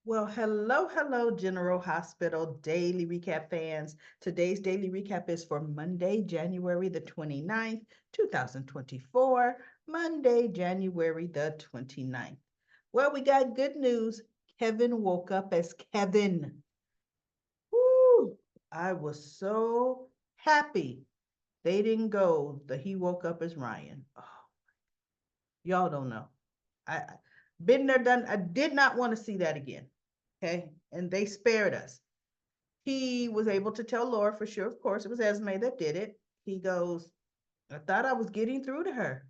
Well, hello, General Hospital Daily Recap fans. Today's Daily Recap is for Monday, January the 29th, 2024. Monday, January the 29th. Well, we got good news. Kevin woke up as Kevin. Woo! I was so happy they didn't go that he woke up as Ryan. Oh, y'all don't know. I been there, done. I did not want to see that again. Okay. And they spared us. He was able to tell Laura for sure. Of course, it was Esme that did it. He goes, I thought I was getting through to her.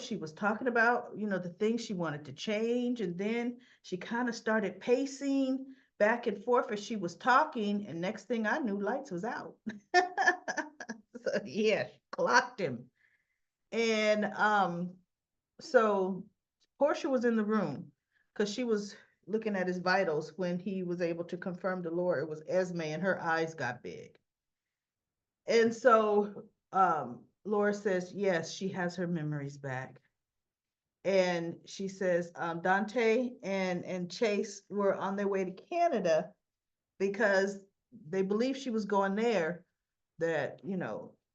She was talking about, the things she wanted to change. And then she kind of started pacing back and forth as she was talking. And next thing I knew, lights was out. So yeah, clocked him. And so Portia was in the room because she was looking at his vitals when he was able to confirm to Laura it was Esme, and her eyes got big. And so Laura says, yes, she has her memories back. And she says Dante and Chase were on their way to Canada because they believed she was going there, that,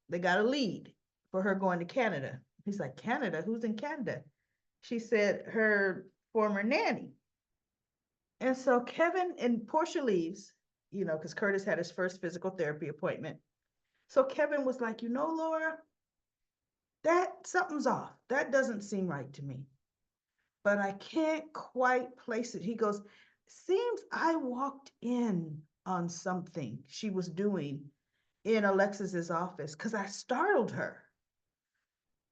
they got a lead for her going to Canada. He's like, Canada? Who's in Canada? She said her former nanny. And so Kevin and Portia leaves, because Curtis had his first physical therapy appointment. So Kevin was like, Laura, that something's off. That doesn't seem right to me, but I can't quite place it. He goes, seems I walked in on something she was doing in Alexis's office because I startled her.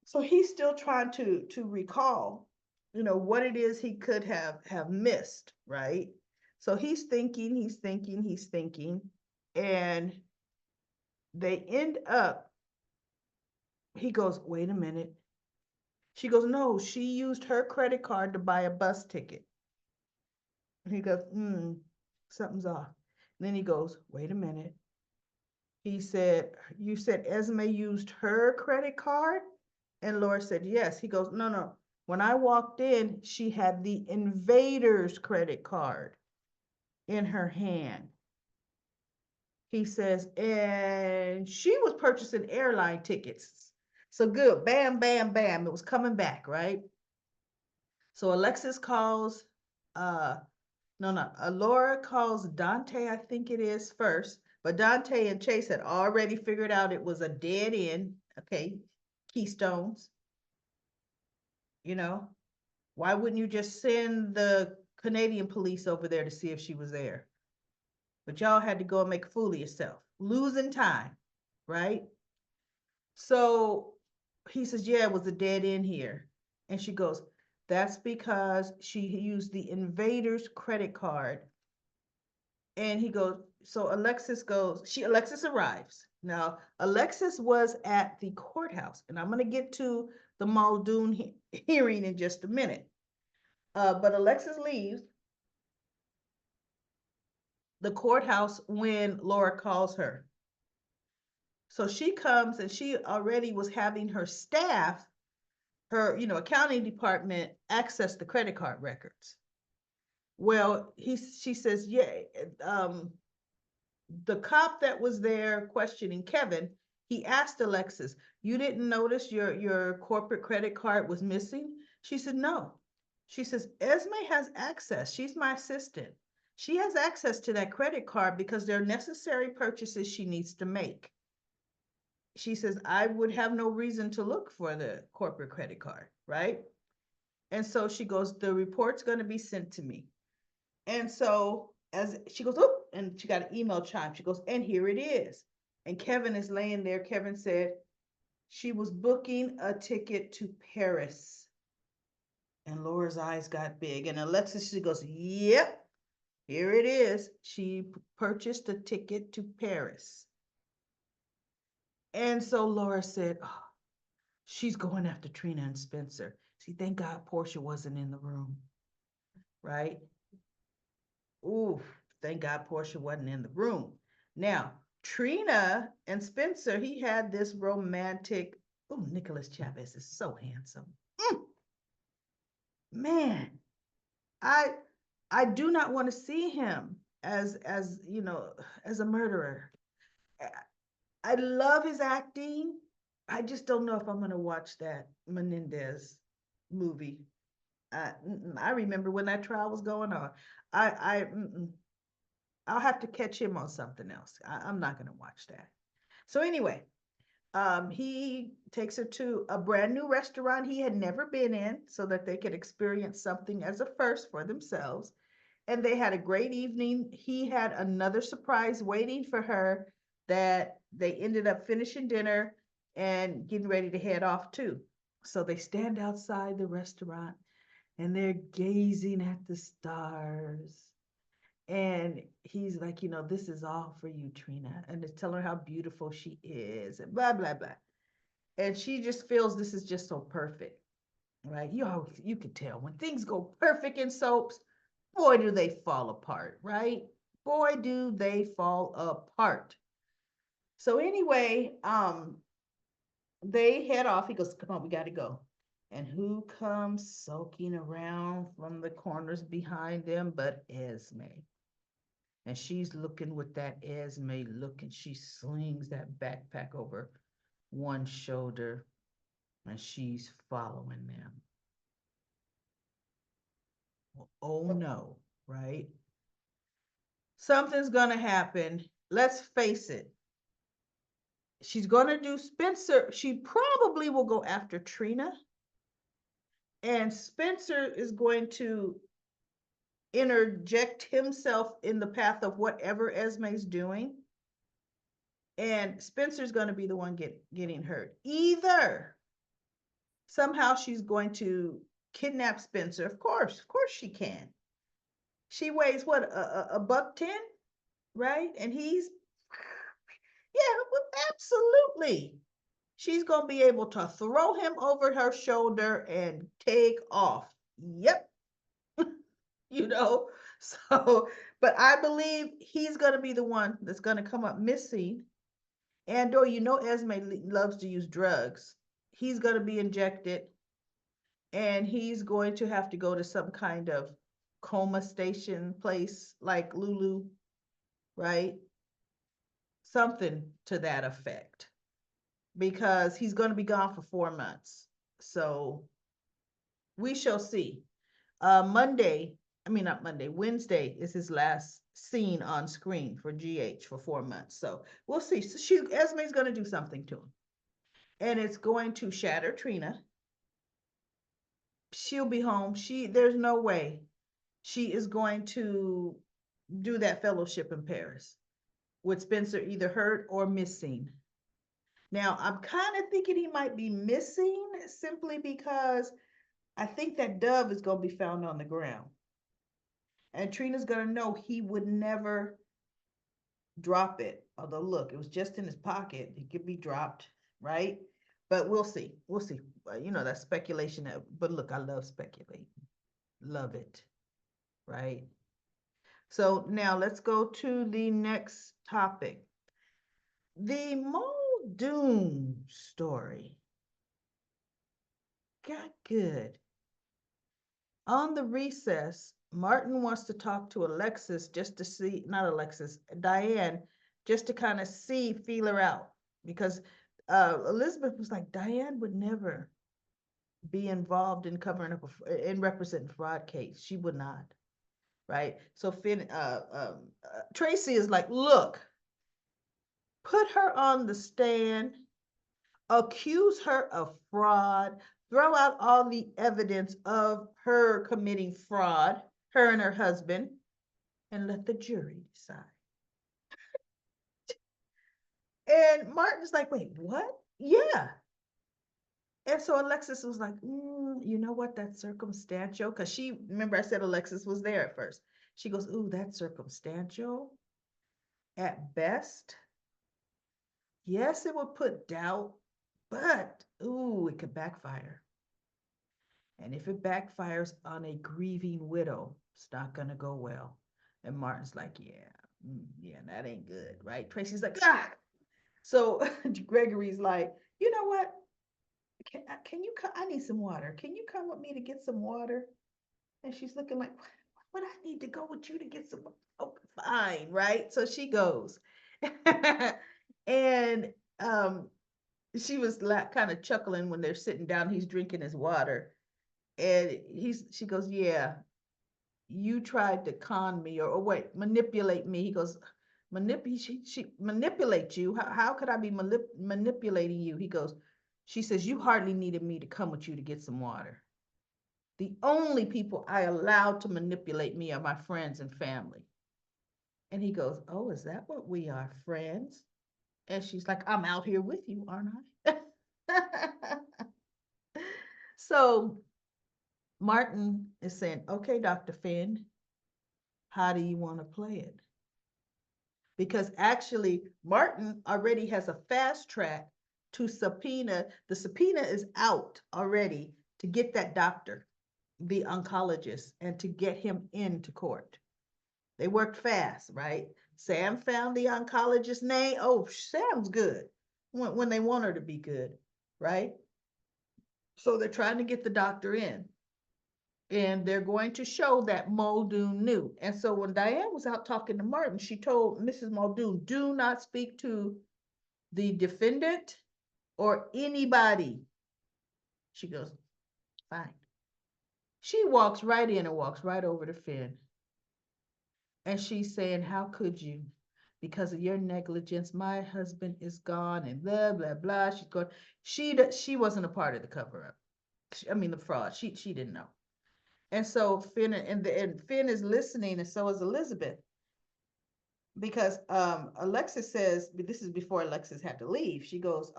So he's still trying to recall, what it is he could have missed, right? So he's thinking, and they end up. He goes, wait a minute. She goes, no, she used her credit card to buy a bus ticket. And he goes, something's off. And then he goes, wait a minute. He said, you said Esme used her credit card? And Laura said, yes. He goes, no, no. When I walked in, she had the invader's credit card in her hand. He says, and she was purchasing airline tickets. So good, bam, bam, bam. It was coming back, right? So Alexis calls, uh, no, no, Laura calls Dante, I think it is first, but Dante and Chase had already figured out it was a dead end. Okay, Keystones, you know, why wouldn't you just send the Canadian police over there to see if she was there? But y'all had to go and make a fool of yourself, losing time, right? So he says, yeah, it was a dead end here. And she goes, that's because she used the invader's credit card. And he goes, so Alexis arrives. Now, Alexis was at the courthouse, and I'm going to get to the Muldoon hearing in just a minute. But Alexis leaves the courthouse when Laura calls her. So she comes, and she already was having her staff, her, accounting department, access the credit card records. Well, she says, yeah, the cop that was there questioning Kevin, he asked Alexis, you didn't notice your corporate credit card was missing? She said, no. She says, Esme has access. She's my assistant. She has access to that credit card because there are necessary purchases she needs to make. She says, I would have no reason to look for the corporate credit card, right? And so she goes, the report's going to be sent to me. And so as she goes, oh, and she got an email chime. She goes, and here it is. And Kevin is laying there. Kevin said she was booking a ticket to Paris. And Laura's eyes got big. And Alexis, she goes, yep, here it is. She purchased a ticket to Paris. And so Laura said, oh, she's going after Trina and Spencer. See, thank God Portia wasn't in the room, right? Ooh, thank God Portia wasn't in the room. Now, Trina and Spencer, he had this romantic. Oh, Nicholas Chavez is so handsome. Man, I I do not want to see him as as a murderer. I love his acting. I just don't know if I'm going to watch that Menendez movie. I remember when that trial was going on. I'll have to catch him on something else. I'm not going to watch that. So anyway, he takes her to a brand new restaurant he had never been in so that they could experience something as a first for themselves. And they had a great evening. He had another surprise waiting for her that they ended up finishing dinner and getting ready to head off to. So they stand outside the restaurant and they're gazing at the stars. And he's like, this is all for you, Trina. And it's telling her how beautiful she is and blah, blah, blah. And she just feels this is just so perfect, right? You could tell when things go perfect in soaps, boy, do they fall apart, right? Boy, do they fall apart. So anyway, they head off. He goes, come on, we got to go. And who comes soaking around from the corners behind them but Esme? And she's looking with that Esme look, and she slings that backpack over one shoulder, and she's following them. Well, oh no, right? Something's gonna happen. Let's face it. She's gonna do Spencer. She probably will go after Trina, and Spencer is going to interject himself in the path of whatever Esme's doing. And Spencer's going to be the one getting hurt. Either somehow she's going to kidnap Spencer. Of course she can. She weighs what, a buck 10, right? And he's, yeah, well, absolutely. She's going to be able to throw him over her shoulder and take off. Yep. you know, so, but I believe he's going to be the one that's going to come up missing. And or Esme loves to use drugs. He's going to be injected, and he's going to have to go to some kind of coma station place like Lulu, right? Something to that effect, because he's going to be gone for 4 months. So we shall see. Not Monday, Wednesday is his last scene on screen for GH for 4 months. So we'll see. So Esme's going to do something to him, and it's going to shatter Trina. She'll be home. There's no way she is going to do that fellowship in Paris with Spencer either hurt or missing. Now, I'm kind of thinking he might be missing simply because I think that dove is going to be found on the ground. And Trina's going to know he would never drop it. Although, look, it was just in his pocket. It could be dropped, right? But we'll see. We'll see. That's speculation. But look, I love speculating. Love it, right? So now let's go to the next topic. The Muldoon story got good. On the recess, Martin wants to talk to Alexis just to see, not Alexis, Diane, just to kind of feel her out. Because Elizabeth was like, Diane would never be involved in covering up, in representing fraud case. She would not, right? So Tracy is like, look, put her on the stand, accuse her of fraud, throw out all the evidence of her committing fraud, her and her husband, and let the jury decide. And Martin's like, wait, what? Yeah. And so Alexis was like, you know what? That's circumstantial. Because remember I said Alexis was there at first. She goes, ooh, that's circumstantial at best. Yes, it would put doubt, but ooh, it could backfire. And if it backfires on a grieving widow, it's not going to go well. And Martin's like, yeah, that ain't good, right? Tracy's like, ah. So Gregory's like, you know what? Can you come? I need some water. Can you come with me to get some water? And she's looking like, but I need to go with you to get some. Oh, fine, right? So she goes. And she was kind of chuckling when they're sitting down. He's drinking his water. And she goes, yeah, you tried to con me or wait, manipulate me. He goes, she manipulate you. How could I be manipulating you? He goes, she says, you hardly needed me to come with you to get some water. The only people I allowed to manipulate me are my friends and family. And he goes, oh, is that what we are, friends? And she's like, I'm out here with you, aren't I? So Martin is saying, okay, Dr. Finn, how do you want to play it? Because actually, Martin already has a fast track to subpoena. The subpoena is out already to get that doctor, the oncologist, and to get him into court. They worked fast, right? Sam found the oncologist's name. Oh, Sam's good when they want her to be good, right? So they're trying to get the doctor in. And they're going to show that Muldoon knew. And so when Diane was out talking to Martin, she told Mrs. Muldoon, do not speak to the defendant or anybody. She goes, fine. She walks right in and walks right over to Finn. And she's saying, how could you? Because of your negligence, my husband is gone and blah, blah, blah. She's going, she wasn't a part of the cover up. I mean, the fraud. She didn't know. And so Finn and Finn is listening, and so is Elizabeth. Because Alexis says, this is before Alexis had to leave. She goes,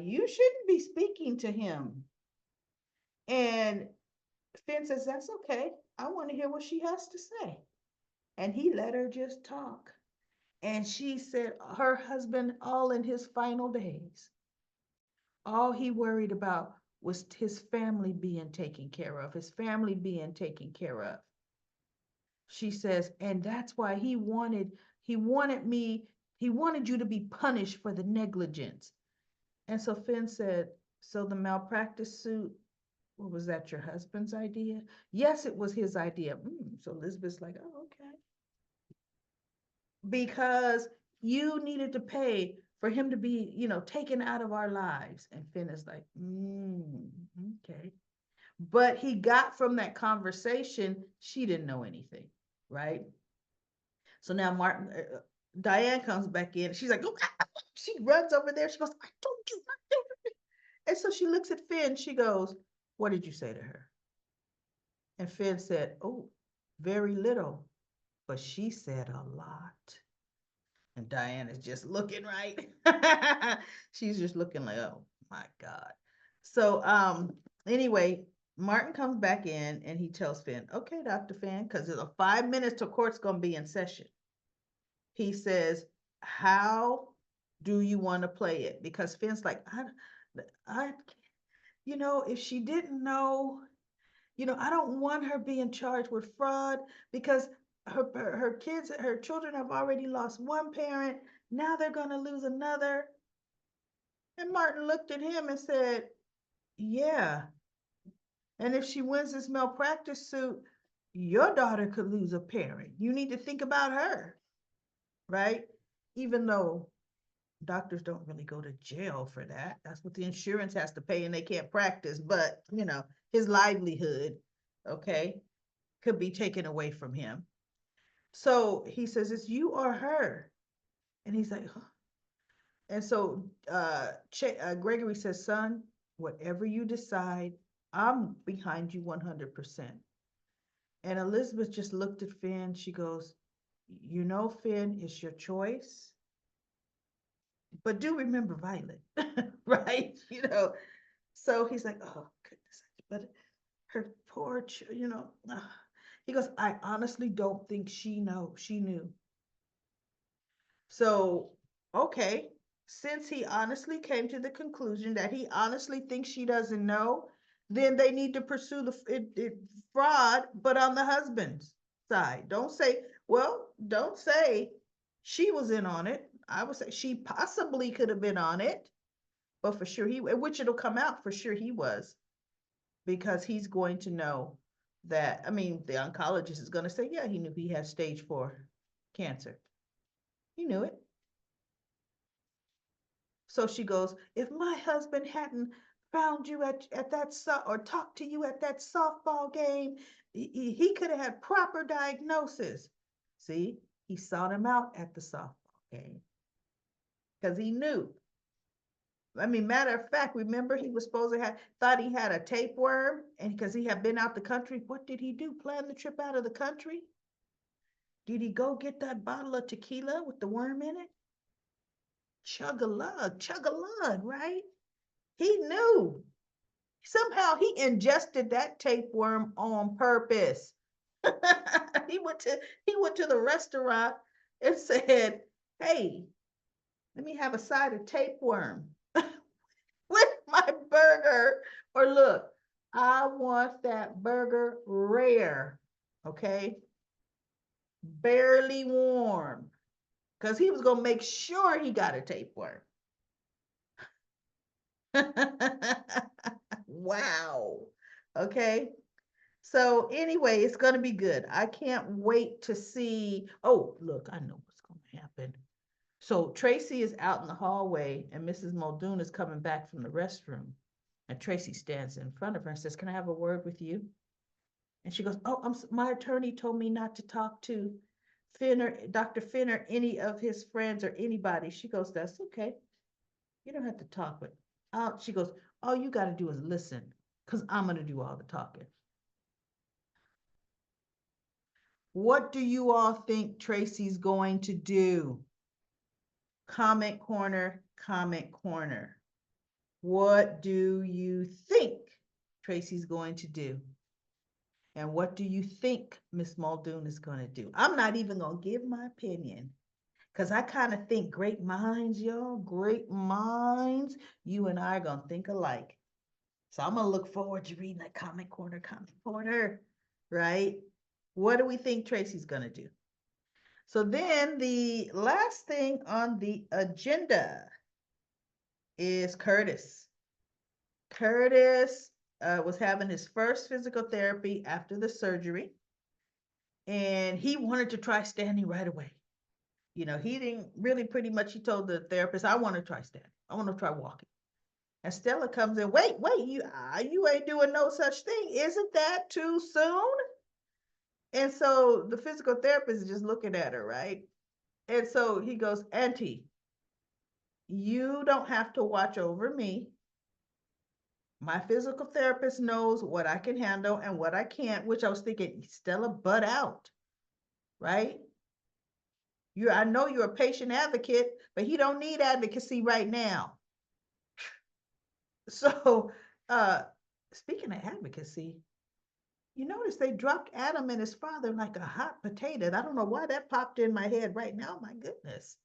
you shouldn't be speaking to him. And Finn says, that's okay. I want to hear what she has to say. And he let her just talk. And she said her husband, all in his final days, all he worried about was his family being taken care of, his family being taken care of. She says, and that's why he wanted you to be punished for the negligence. And so Finn said, so the malpractice suit, what was that, your husband's idea? Yes, it was his idea. So Elizabeth's like, oh, okay. Because you needed to pay for him to be, taken out of our lives. And Finn is like, okay. But he got from that conversation, she didn't know anything, right? So now Diane comes back in. She's like, oh, she runs over there. She goes, I told you not to. And so she looks at Finn. She goes, what did you say to her? And Finn said, oh, very little. But she said a lot. And Diane is just looking, right? She's just looking like, oh my God. So anyway, Martin comes back in and he tells Finn, okay, Dr. Finn, because there's 5 minutes till court's gonna be in session. He says, how do you want to play it? Because Finn's like, I, if she didn't know, I don't want her being charged with fraud because her kids, her children have already lost one parent. Now they're going to lose another. And Martin looked at him and said, yeah. And if she wins this malpractice suit, your daughter could lose a parent. You need to think about her, right? Even though doctors don't really go to jail for that. That's what the insurance has to pay and they can't practice. But, his livelihood, okay, could be taken away from him. So he says, it's you or her. And he's like, huh. And so Gregory says, son, whatever you decide, I'm behind you 100%. And Elizabeth just looked at Finn. She goes, Finn, it's your choice. But do remember Violet, right? So he's like, oh, goodness. But her poor, he goes, I honestly don't think she knew. So, okay, since he honestly came to the conclusion that he honestly thinks she doesn't know, then they need to pursue the fraud, but on the husband's side. Don't say she was in on it. I would say she possibly could have been on it, but for sure which it'll come out for sure he was, because he's going to know that, I mean, the oncologist is going to say, yeah, he knew he had stage 4 cancer. He knew it. So she goes, if my husband hadn't found you at that or talked to you at that softball game, he could have had proper diagnosis. See, he sought him out at the softball game because he knew. I mean, matter of fact, remember he was supposed to have thought he had a tapeworm, and because he had been out the country, what did he do? Plan the trip out of the country? Did he go get that bottle of tequila with the worm in it? Chug a lug, right? He knew. Somehow he ingested that tapeworm on purpose. he went to the restaurant and said, "Hey, let me have a side of tapeworm with my burger." Or look, I want that burger rare, okay? Barely warm. Because he was going to make sure he got a tapeworm. Wow. Okay. So anyway, it's going to be good. I can't wait to see. Oh, look, I know what's going to happen. So Tracy is out in the hallway and Mrs. Muldoon is coming back from the restroom. And Tracy stands in front of her and says, "Can I have a word with you?" And she goes, "Oh, my attorney told me not to talk to Finner, Dr. Finner, any of his friends or anybody." She goes, "That's okay. You don't have to talk with." She goes, "All you got to do is listen, because I'm going to do all the talking." What do you all think Tracy's going to do? Comment corner, comment corner. What do you think Tracy's going to do? And what do you think Miss Muldoon is going to do? I'm not even going to give my opinion because I kind of think great minds, y'all, great minds. You and I are going to think alike. So I'm going to look forward to reading that comment corner, right? What do we think Tracy's going to do? So then the last thing on the agenda is Curtis. Curtis was having his first physical therapy after the surgery, and he wanted to try standing right away. You know, he didn't really pretty much, he told the therapist, "I want to try standing. I want to try walking." And Stella comes in, wait, you ain't doing no such thing. Isn't that too soon? And so the physical therapist is just looking at her, right? And so he goes, "Auntie, you don't have to watch over me. My physical therapist knows what I can handle and what I can't," which I was thinking, Stella, butt out, right? I know you're a patient advocate, but he don't need advocacy right now. So, speaking of advocacy, you notice they dropped Adam and his father like a hot potato. I don't know why that popped in my head right now. My goodness.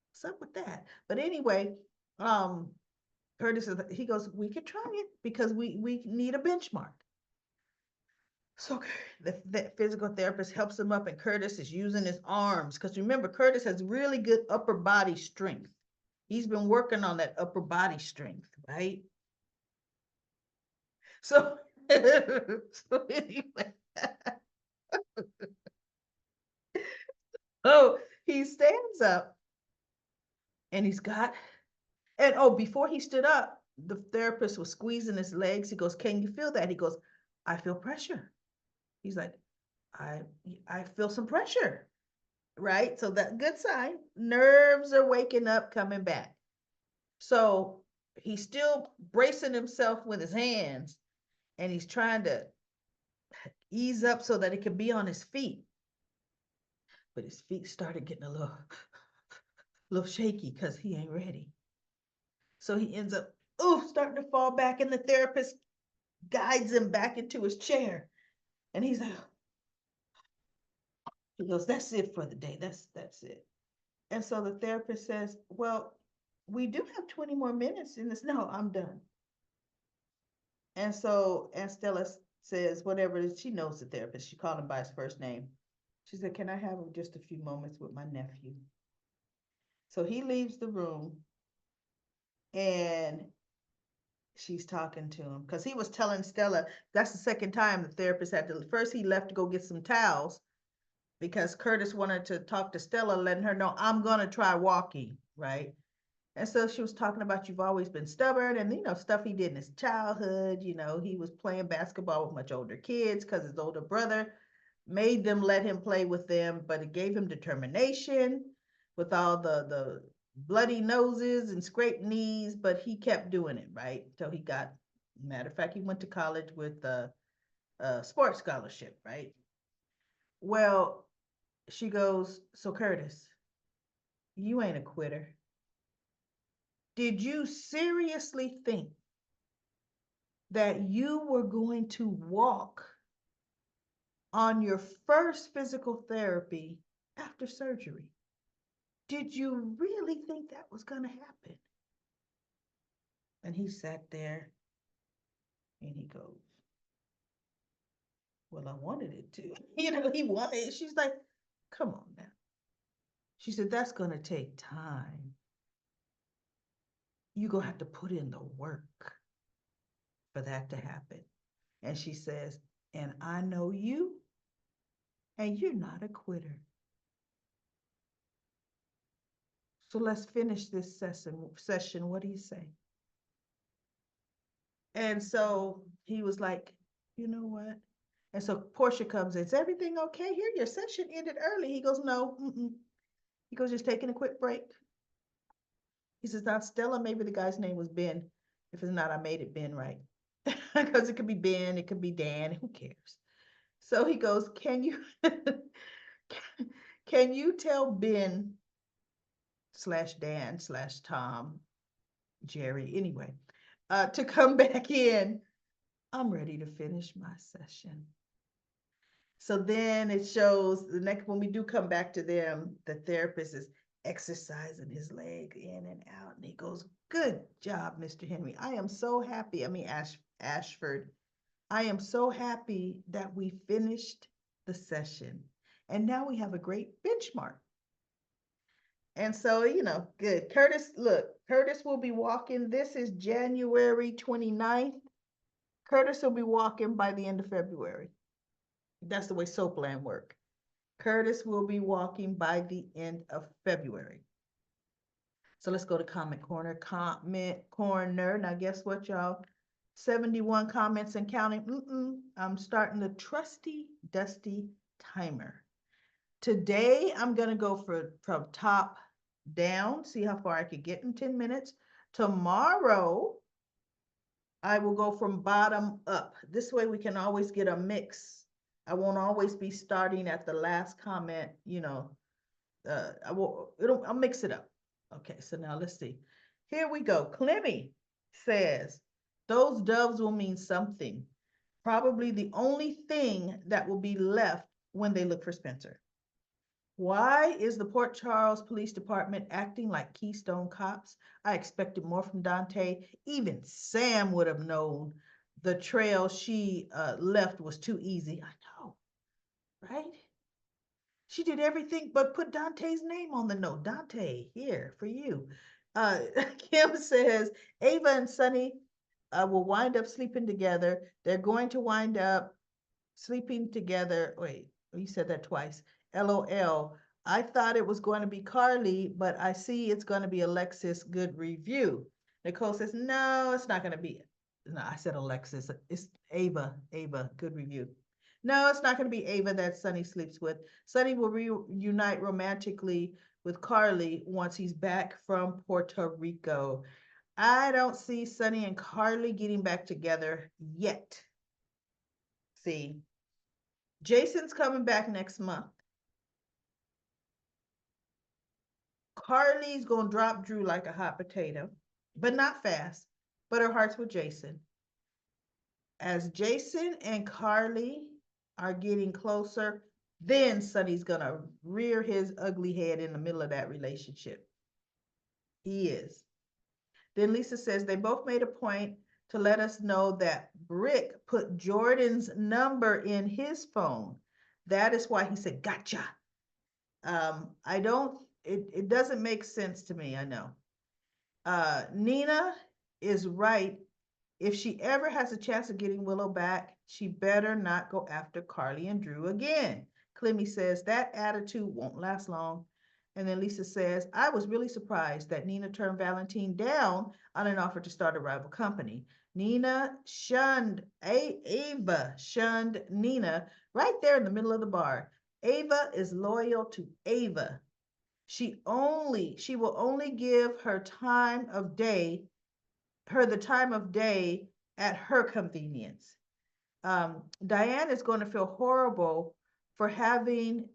What's up with that? But anyway, Curtis he goes, "We could try it because we need a benchmark." So the physical therapist helps him up, and Curtis is using his arms because remember, Curtis has really good upper body strength. He's been working on that upper body strength, right? So, so anyway, oh, he stands up and and oh, before he stood up, the therapist was squeezing his legs. He goes, "Can you feel that?" He goes, "I feel pressure." He's like, I I feel some pressure, right? So that good sign. Nerves are waking up, coming back. So he's still bracing himself with his hands and he's trying to ease up so that he can be on his feet. But his feet started getting a little shaky because he ain't ready. So he ends up starting to fall back, and the therapist guides him back into his chair. And he's like, he goes, "That's it for the day. That's it." And so the therapist says, "Well, we do have 20 more minutes in this." "No, I'm done." And so, and Stella says, whatever it is, she knows the therapist. She called him by his first name. She said, "Can I have just a few moments with my nephew?" So he leaves the room and she's talking to him because he was telling Stella that's the second time the therapist had to. First, he left to go get some towels because Curtis wanted to talk to Stella, letting her know I'm gonna try walking, right? And so she was talking about you've always been stubborn and stuff he did in his childhood. He was playing basketball with much older kids because his older brother made them let him play with them, but it gave him determination with all the bloody noses and scraped knees, but he kept doing it, right? So he got, matter of fact, he went to college with a sports scholarship, right? Well, she goes, so Curtis, you ain't a quitter. Did you seriously think that you were going to walk on your first physical therapy after surgery? Did you really think that was going to happen? And he sat there and he goes, well, I wanted it to. He wanted it. She's like, come on now. She said, that's going to take time. You're going to have to put in the work for that to happen. And she says, and I know you, and you're not a quitter. So let's finish this session. What do you say? And so he was like, you know what? And so Portia comes in. Is everything okay here? Your session ended early. He goes, no. He goes, just taking a quick break. He says, now Stella, maybe the guy's name was Ben. If it's not, I made it Ben right. Because it could be Ben, it could be Dan, who cares? So he goes, can you tell Ben slash Dan slash Tom, Jerry, anyway, to come back in? I'm ready to finish my session. So then it shows the next, when we do come back to them, the therapist is exercising his leg in and out. And he goes, good job, Mr. Henry. I am so happy. I mean, Ashford, I am so happy that we finished the session. And now we have a great benchmark. And so, good. Curtis, look, Curtis will be walking. This is January 29th. Curtis will be walking by the end of February. That's the way Soapland work. Curtis will be walking by the end of February. So let's go to comment corner. Comment corner. Now, guess what, y'all? 71 comments and counting. I'm starting the trusty, dusty timer. Today, I'm going to go from top down, see how far I could get in 10 minutes. Tomorrow, I will go from bottom up. This way we can always get a mix. I won't always be starting at the last comment, I'll mix it up. Okay, so now let's see. Here we go. Clemmy says, those doves will mean something. Probably the only thing that will be left when they look for Spencer. Why is the Port Charles Police Department acting like Keystone Cops? I expected more from Dante. Even Sam would have known the trail she left was too easy. I know, right? She did everything but put Dante's name on the note. Dante, here for you. Kim says Ava and Sunny will wind up sleeping together. They're going to wind up sleeping together. Wait, you said that twice. LOL. I thought it was going to be Carly, but I see it's going to be Alexis. Good review. Nicole says, no, it's not going to be it. No, I said Alexis. It's Ava. Ava, good review. No, it's not going to be Ava that Sunny sleeps with. Sunny will reunite romantically with Carly once he's back from Puerto Rico. I don't see Sunny and Carly getting back together yet. See, Jason's coming back next month. Carly's gonna drop Drew like a hot potato, but not fast. But her heart's with Jason. As Jason and Carly are getting closer, then Sonny's gonna rear his ugly head in the middle of that relationship. He is. Then Lisa says they both made a point to let us know that Brick put Jordan's number in his phone. That is why he said, gotcha. It doesn't make sense to me, I know. Nina is right. If she ever has a chance of getting Willow back, she better not go after Carly and Drew again. Clemmy says that attitude won't last long. And then Lisa says, I was really surprised that Nina turned Valentine down on an offer to start a rival company. Nina shunned, Ava shunned Nina right there in the middle of the bar. Ava is loyal to Ava. She will only give her the time of day at her convenience. Diane is going to feel horrible for having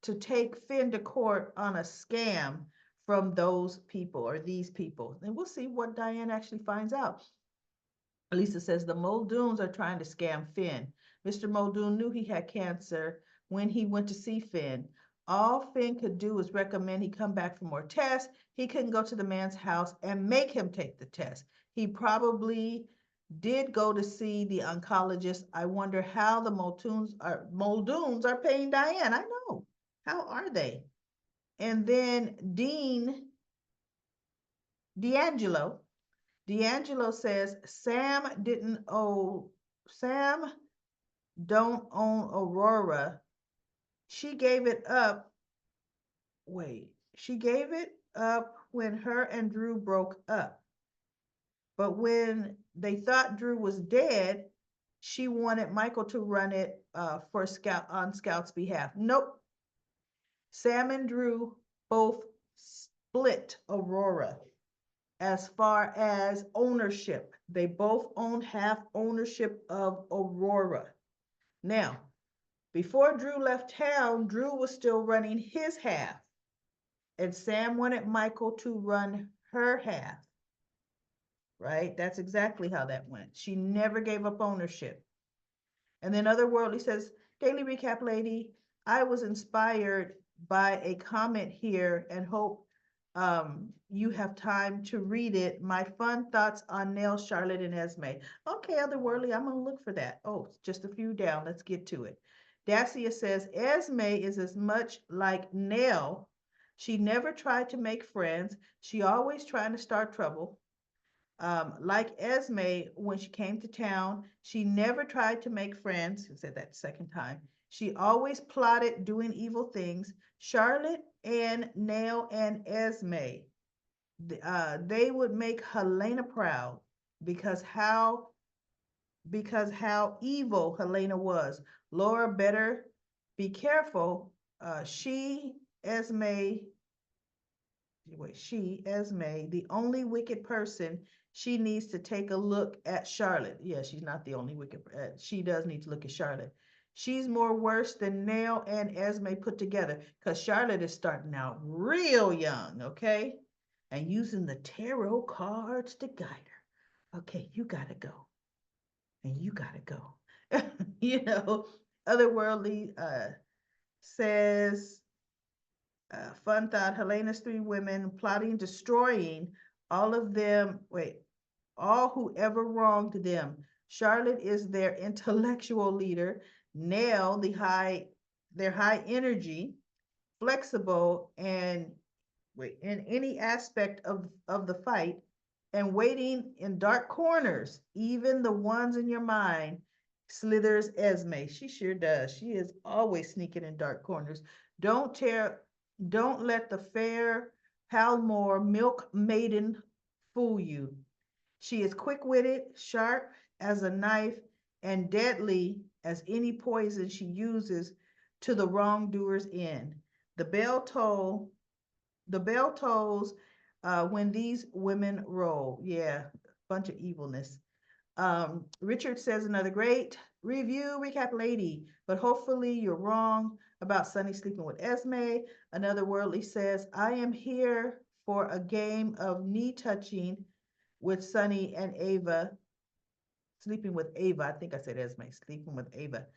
to take Finn to court on a scam from those people or these people. And we'll see what Diane actually finds out. Lisa says the Muldoons are trying to scam Finn. Mr. Muldoon knew he had cancer when he went to see Finn. All Finn could do was recommend he come back for more tests. He couldn't go to the man's house and make him take the test. He probably did go to see the oncologist. I wonder how the Muldoons are paying Diane. I know. How are they? And then D'Angelo says Sam don't own Aurora. She gave it up. She gave it up when her and Drew broke up. But when they thought Drew was dead, she wanted Michael to run it on Scout's behalf. Nope. Sam and Drew both split Aurora as far as ownership. They both own half ownership of Aurora. Now, before Drew left town, Drew was still running his half, and Sam wanted Michael to run her half. Right? That's exactly how that went. She never gave up ownership. And then Otherworldly says, Daily Recap Lady, I was inspired by a comment here and hope you have time to read it. My fun thoughts on Nell, Charlotte, and Esme. Okay, Otherworldly, I'm going to look for that. Oh, just a few down. Let's get to it. Dacia says, Esme is as much like Nell. She never tried to make friends. She always trying to start trouble. Like Esme, when she came to town, she never tried to make friends. I said that the second time. She always plotted doing evil things. Charlotte and Nell and Esme, they would make Helena proud because how evil Helena was. Laura better be careful. Esme, Esme, the only wicked person, she needs to take a look at Charlotte. Yeah, she's not the only wicked. She does need to look at Charlotte. She's more worse than Nell and Esme put together because Charlotte is starting out real young, okay? And using the tarot cards to guide her. Okay, you gotta go. And you gotta go. You know, Otherworldly says, fun thought, Helena's three women plotting, destroying all of them, all who ever wronged them. Charlotte is their intellectual leader. Nell, their high energy, flexible, and in any aspect of the fight, and waiting in dark corners, even the ones in your mind, slithers Esme. She sure does. She is always sneaking in dark corners. Don't let the fair Palmore milk maiden fool you. She is quick-witted, sharp as a knife, and deadly as any poison she uses to the wrongdoer's end. The bell tolls when these women roll. Yeah, bunch of evilness. Richard says another great recap lady, but hopefully you're wrong about Sunny sleeping with Esme. Another Worldly says, I am here for a game of knee touching with Sunny and Ava. Sleeping with Ava. I think I said Esme. Sleeping with Ava.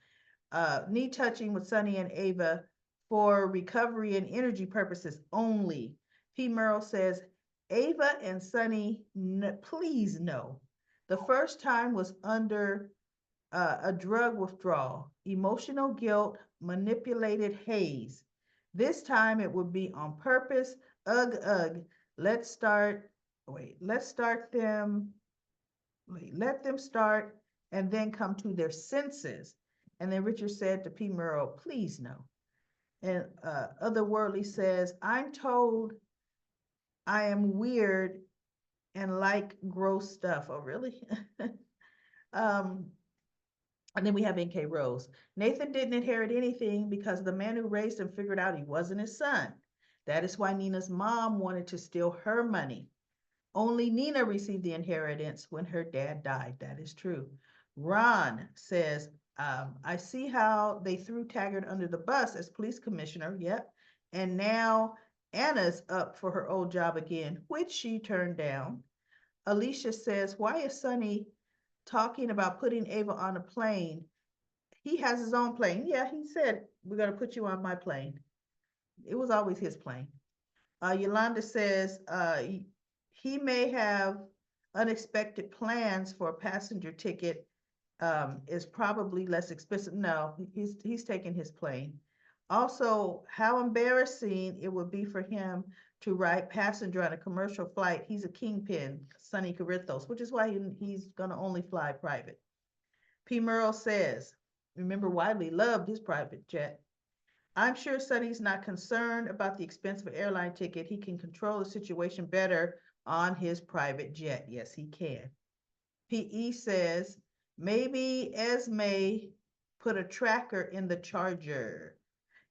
Knee touching with Sunny and Ava for recovery and energy purposes only. P. Merle says, Ava and Sunny, please no. The first time was under a drug withdrawal, emotional guilt, manipulated haze. This time it would be on purpose. Ugh, ugh. Let's start them Let them start and then come to their senses. And then Richard said to P. Murrow, please no. And Otherworldly says, I'm told I am weird and like gross stuff. Oh, really? um, and then we have N.K. Rose. Nathan didn't inherit anything because the man who raised him figured out he wasn't his son. That is why Nina's mom wanted to steal her money. Only Nina received the inheritance when her dad died. That is true. Ron says, I see how they threw Taggart under the bus as police commissioner. Yep. And now Anna's up for her old job again, which she turned down. Alicia says, why is Sonny talking about putting Ava on a plane? He has his own plane. Yeah, he said, we're going to put you on my plane. It was always his plane. Yolanda says he may have unexpected plans for a passenger ticket. Is probably less expensive. No, he's taking his plane. Also, how embarrassing it would be for him to ride passenger on a commercial flight. He's a kingpin, Sonny Carithos, which is why he's going to only fly private. P. Merle says, remember, Wiley loved his private jet. I'm sure Sonny's not concerned about the expense of an airline ticket. He can control the situation better on his private jet. Yes, he can. PE says, maybe Esme put a tracker in the charger.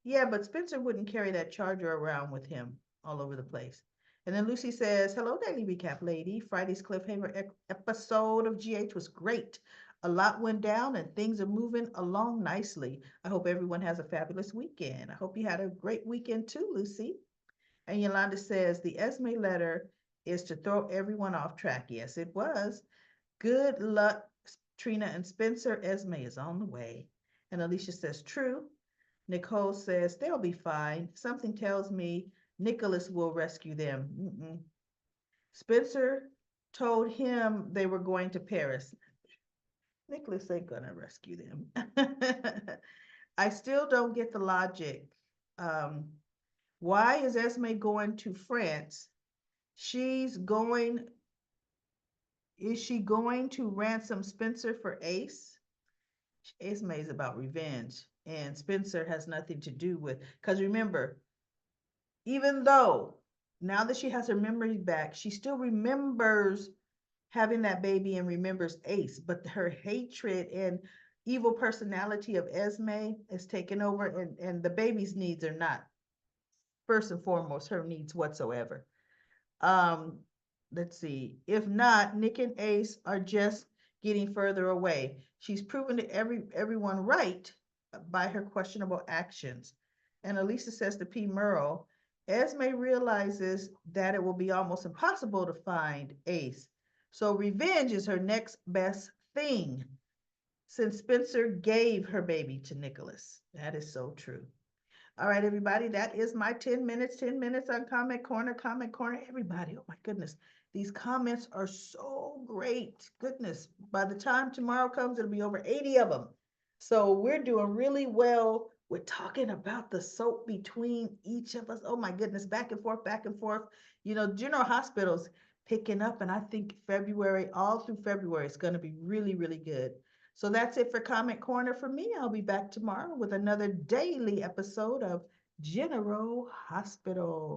Yeah, but Spencer wouldn't carry that charger around with him all over the place. And then Lucy says, hello, Daily Recap lady. Friday's cliffhanger episode of GH was great. A lot went down and things are moving along nicely. I hope everyone has a fabulous weekend. I hope you had a great weekend too, Lucy. And Yolanda says, the Esme letter is to throw everyone off track. Yes, it was. Good luck, Trina and Spencer. Esme is on the way. And Alicia says, true. Nicole says, they'll be fine. Something tells me Nicholas will rescue them. Mm-mm. Spencer told him they were going to Paris. Nicholas ain't gonna rescue them. I still don't get the logic. Um, why is Esme going to France? Is she going to ransom Spencer for Ace? Esme is about revenge, and Spencer has nothing to do with, because remember, even though now that she has her memory back, she still remembers having that baby and remembers Ace, but her hatred and evil personality of Esme is taken over, and the baby's needs are not first and foremost her needs whatsoever. Um, let's see. If not, Nick and Ace are just getting further away. She's proven to everyone right by her questionable actions. And Elisa says to P. Murrow, Esme realizes that it will be almost impossible to find Ace. So revenge is her next best thing since Spencer gave her baby to Nicholas. That is so true. All right, everybody, that is my 10 minutes, 10 minutes on Comment Corner, Comment Corner. Everybody, oh my goodness, these comments are so great. Goodness, by the time tomorrow comes, it'll be over 80 of them. So we're doing really well with talking about the soap between each of us. Oh my goodness, back and forth, back and forth. You know, General Hospital's picking up, and I think February, all through February, it's going to be really, really good. So that's it for Comment Corner for me. I'll be back tomorrow with another daily episode of General Hospital.